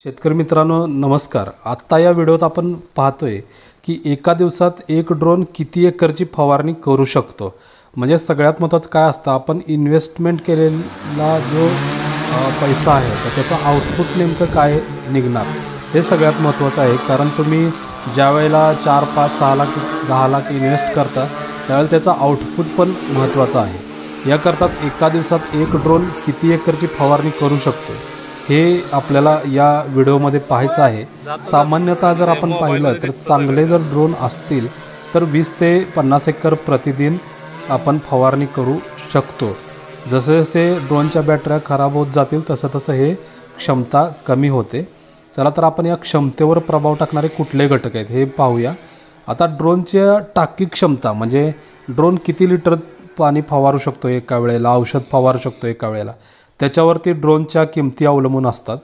शेतकरी मित्रांनो नमस्कार। आत्ता या व्हिडिओत आपण पाहतोय की एका दिवसात एक ड्रोन किती एकरची फवारणी करू शकतो। म्हणजे सगळ्यात महत्त्वाचं काय असतं, आपण इन्व्हेस्टमेंट केलेला जो पैसा आहे तर त्याचा आउटपुट नेमकं काय निघणार हे सगळ्यात महत्त्वाचं आहे। कारण तुम्ही ज्या वेळेला 4, 5, 6 लाख 10 लाख इन्व्हेस्ट करता त्यावेळेला त्याचा आउटपुट पण महत्त्वाचा आहे। याकरता एका दिवसात एक ड्रोन किती एकरची फवारणी करू शकतो हे आपल्याला या व्हिडिओमध्ये पाहायचं आहे। सामान्यतः जर आपण पाहिलं तर चांगले जर ड्रोन असतील तर 20 ते 50 एकर प्रतिदिन आपण फवारणी करू शकतो। जसे जसे ड्रोनच्या बॅटऱ्या खराब होत जातील तसं तसं हे क्षमता कमी होते। चला तर आपण या क्षमतेवर प्रभाव टाकणारे कुठले घटक आहेत हे पाहूया। आता ड्रोनची टाकी क्षमता म्हणजे ड्रोन किती लिटर पाणी फवारू शकतो एका वेळेला, औषध फवारू शकतो एका वेळेला, त्याच्यावरती ड्रोनच्या किमती अवलंबून असतात।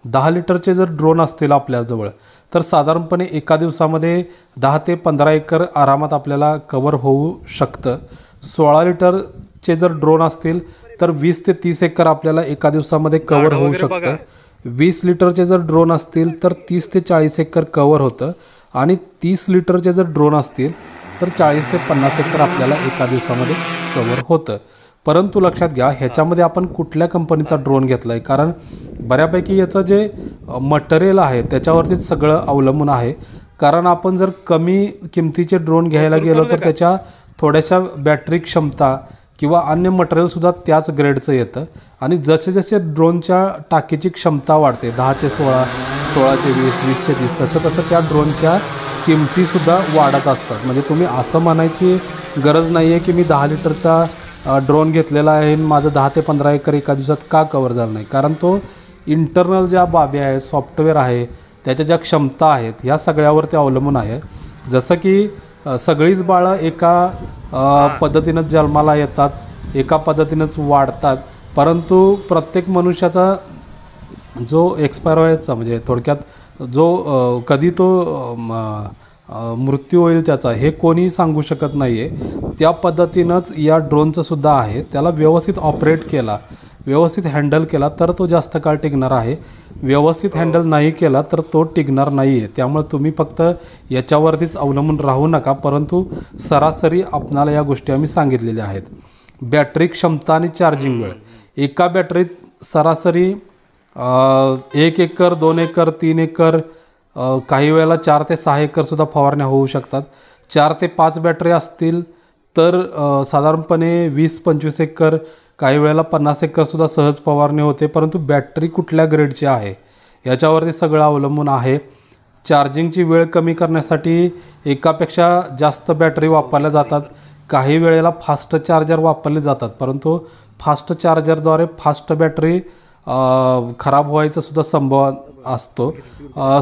10 लिटरचे जर ड्रोन असतील आपल्याजवळ तर साधारणपणे एका दिवसामध्ये 10 ते 15 एकर आरामात आपल्याला कवर होऊ शकतं। 16 लिटरचे जर ड्रोन असतील तर 20 ते 30 एकर आपल्याला एका दिवसामध्ये कवर होऊ शकतं। 20 लिटरचे जर ड्रोन असतील तर 30 ते 40 एकर कवर होतं आणि 30 लिटरचे जर ड्रोन असतील तर 40 ते 50 एकर आपल्याला एका दिवसामध्ये कवर होतं। परंतु लक्षात घ्या ह्याच्यामध्ये आपण कुठल्या कंपनीचा ड्रोन घेतला आहे, कारण बऱ्यापैकी याचं जे मटेरियल आहे त्याच्यावरतीच सगळं अवलंबून आहे। कारण आपण जर कमी किमतीचे ड्रोन घ्यायला गेलो तर त्याच्या थोड्याशा बॅटरी क्षमता किंवा अन्य मटेरियलसुद्धा त्याच ग्रेडचं येतं आणि जसे जसे ड्रोनच्या टाकीची क्षमता वाढते 10 ते 16, 16 ते 20, 20 ते 30 तसं तसं त्या ड्रोनच्या किमतीसुद्धा वाढत असतात। म्हणजे तुम्ही असं म्हणायची गरज नाही आहे की मी 10 लिटरचा ड्रोन घेतलेला आहे आणि माझं 10 ते 15 एकर एका दिवसात का कवर झालं नाही, कारण तो इंटरनल ज्या बाबी आहेत, सॉफ्टवेअर आहे, त्याच्या ज्या क्षमता आहेत ह्या सगळ्यावर ते अवलंबून आहे। जसं की सगळीच बाळं एका पद्धतीनं जन्माला येतात, एका पद्धतीनंच वाढतात, परंतु प्रत्येक मनुष्याचा जो एक्सपायर व्हायचा म्हणजे थोडक्यात जो कधी तो मृत्यू होईल त्याचा हे कोणी सांगू शकत नाही आहे। त्या पद्धतीनंच या ड्रोनचं सुद्धा आहे। त्याला व्यवस्थित ऑपरेट केला, व्यवस्थित हँडल केला तर तो जास्त काळ टिकणार आहे। व्यवस्थित हँडल नाही केला तर तो टिकणार नाही आहे। त्यामुळे तुम्ही फक्त याच्यावरतीच अवलंबून राहू नका, परंतु सरासरी आपणाला या गोष्टी आम्ही सांगितलेल्या आहेत। बॅटरी क्षमता आणि चार्जिंग वेळ, एका बॅटरीत सरासरी 1 एकर, 2 एकर, 3 एकर, काही वेळेला 4 ते 6 एकरसुद्धा फवारण्या होऊ शकतात। 4 ते 5 बॅटरी असतील तर साधारणपणे 20-25 एकर, काही वेळेला 50 एकरसुद्धा सहज फवारणी होते। परंतु बॅटरी कुठल्या ग्रेडची आहे याच्यावरती सगळं अवलंबून आहे। चार्जिंगची वेळ कमी करण्यासाठी एकापेक्षा जास्त बॅटरी वापरल्या जातात। काही वेळेला फास्ट चार्जर वापरले जातात, परंतु फास्ट चार्जरद्वारे फास्ट बॅटरी खराब व्हायचा सुद्धा संभव असतो।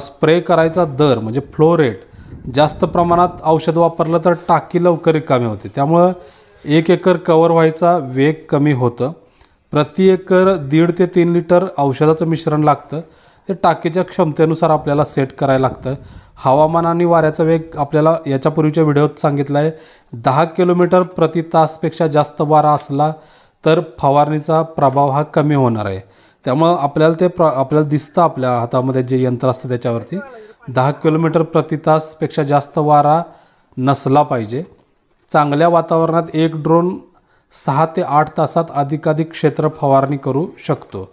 स्प्रे करायचा दर म्हणजे फ्लो रेट, जास्त प्रमाणात औषध वापरलं तर टाकी लवकर रिकामी होते, त्यामुळं 1 एकर कवर व्हायचा वेग कमी होतं। प्रति एकर 1.5 ते 3 लिटर औषधाचं मिश्रण लागतं, ते टाकीच्या क्षमतेनुसार आपल्याला सेट करायला लागतं। हवामान आणि वाऱ्याचा वेग आपल्याला याच्यापूर्वीच्या व्हिडिओत सांगितला आहे। 10 किलोमीटर प्रति तासपेक्षा जास्त वारा असला तर फवारणीचा प्रभाव हा कमी होणार आहे। त्यामुळं आपल्याला आपल्याला दिसतं आपल्या हातामध्ये जे यंत्र असतं त्याच्यावरती 10 किलोमीटर प्रति तासपेक्षा जास्त वारा नसला पाहिजे। चांगल्या वातावरणात एक ड्रोन 6 ते 8 तासात अधिकाधिक क्षेत्र फवारणी करू शकतो।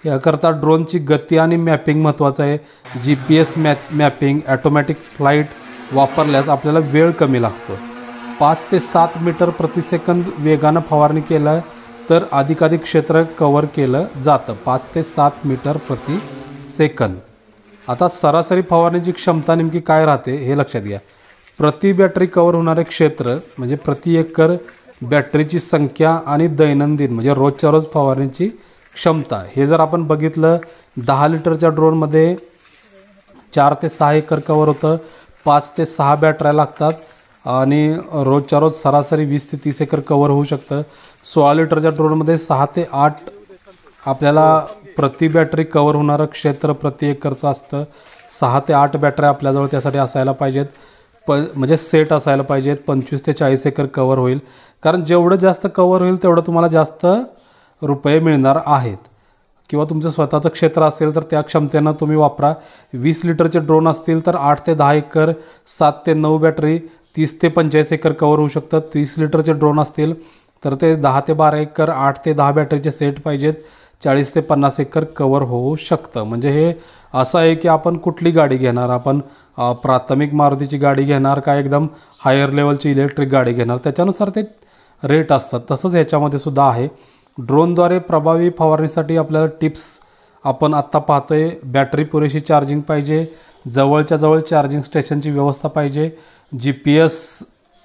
याकरता ड्रोनची गती आणि मॅपिंग महत्त्वाचं आहे। GPS मॅपिंग, ॲटोमॅटिक फ्लाईट वापरल्यास आपल्याला वेळ कमी लागतो। 5 ते 7 मीटर प्रति सेकंद वेगानं फवारणी केलं तर अधिकाधिक क्षेत्र कवर केलं जातं। 5 ते 7 मीटर प्रति सेकंद। आता सरासरी फवारणीची क्षमता नेमकी काय राहते हे लक्षात घ्या। प्रति बॅटरी कवर होणारे क्षेत्र म्हणजे प्रति एकर बॅटरीची संख्या आणि दैनंदिन म्हणजे रोजच्या रोज फवारणीची क्षमता हे जर आपण बघितलं 10 लिटरच्या ड्रोनमध्ये 4 ते 6 एकर कवर होतं, 5 ते 6 बॅटऱ्या लागतात आणि रोजच्या रोज सरासरी 20 ते 30 एकर कवर होऊ शकतं। 16 लिटरच्या ड्रोनमध्ये 6 ते 8 आपल्याला प्रति बॅटरी कवर होणारं क्षेत्र प्रति एकरचं असतं। 6 ते 8 बॅटऱ्या आपल्याजवळ त्यासाठी असायला पाहिजेत, म्हणजे सेट असायला पाहिजेत। 25 ते 40 एकर कवर होईल, कारण जेवढं जास्त कवर होईल तेवढं तुम्हाला जास्त रुपये मिळणार आहेत। किंवा तुमचं स्वतःचं क्षेत्र असेल तर त्या क्षमतेनं तुम्ही वापरा. 20 लिटरचे ड्रोन असतील तर 8 ते 10 एकर, 7 ते 9 बॅटरी, 30 ते 45 एकर कवर होऊ शकतात. 30 लिटरचे ड्रोन असतील तर ते 10 ते 12 एकर, 8 ते 10 बॅटरीचे सेट पाहिजेत. 40 ते 50 एकर कवर होऊ शकतं. म्हणजे हे असं आहे की आपण कुठली गाडी घेणार, आपण प्राथमिक मारुतीची गाडी घेणार का एकदम हायर लेवलची इलेक्ट्रिक गाडी घेणार, त्याच्यानुसार ते रेट असतात. तसंच ह्याच्यामध्ये सुद्धा आहे. ड्रोनद्वारे प्रभावी फवारणीसाठी आपल्याला टिप्स आपण आत्ता पाहतोय. बॅटरी पुरेशी चार्जिंग पाहिजे, जवळच्या जवळ चार्जिंग स्टेशनची व्यवस्था पाहिजे, GPS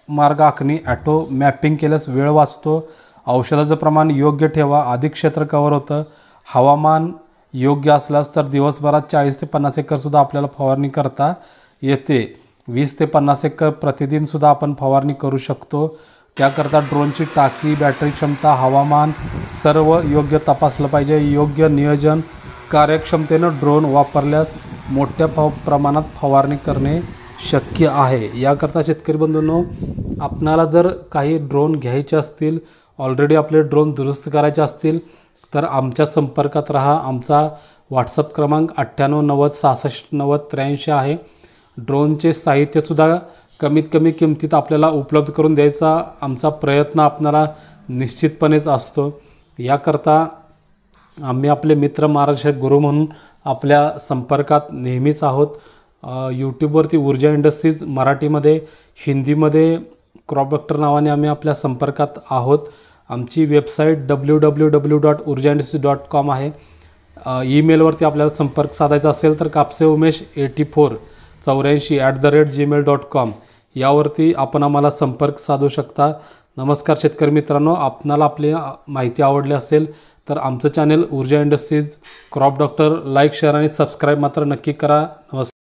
मार्ग आखणी ॲटो मॅपिंग केल्यास वेळ वाचतो, औषधाचं प्रमाण योग्य ठेवा, अधिक क्षेत्र कव्हर होतं, हवामान योग्य असल्यास तर दिवसभरात 40 ते 50 एकरसुद्धा आपल्याला फवारणी करता येते. 20 ते 50 एकर प्रतिदिनसुद्धा आपण फवारणी करू शकतो. त्याकरता ड्रोनची टाकी, बॅटरी क्षमता, हवामान सर्व योग्य तपासलं पाहिजे. योग्य नियोजन, कार्यक्षमतेनं ड्रोन वापरल्यास मोठ्या प्रमाणात फवारणी करणे शक्य आहे. याकरता शेतकरी बंधूंनो, आपणाला जर काही ड्रोन घ्यायचे असतील, ऑलरेडी आपले ड्रोन दुरुस्त करायचे असतील तर आमच्या संपर्कात राहा. आमचा व्हॉट्सअप क्रमांक 9890669083 आहे. ड्रोनचे साहित्यसुद्धा कमीत कमी किमतीत आपल्याला उपलब्ध करून द्यायचा आमचा प्रयत्न आपणाला निश्चितपणेच असतो. याकरता आम्ही आपले मित्र, मार्गदर्शक, गुरु म्हणून आपल्या संपर्कात नेहमीच आहोत. यूट्यूबवरती ऊर्जा इंडस्ट्रीज मराठीमध्ये, हिंदीमध्ये क्रॉप डॉक्टर नावाने आम्ही आपल्या संपर्कात आहोत. आमची वेबसाईट www.urjaindustries.com आहे. ईमेलवरती आपल्याला संपर्क साधायचा असेल तर kapseumesh8484@gmail.com यावरती आपण आम्हाला संपर्क साधू शकता. नमस्कार शेतकरी मित्रांनो, आपणाला आपली माहिती आवडली असेल तर आमचं चॅनल ऊर्जा industries crop doctor like, share आणि सबस्क्राईब मात्र नक्की करा. नमस्कार.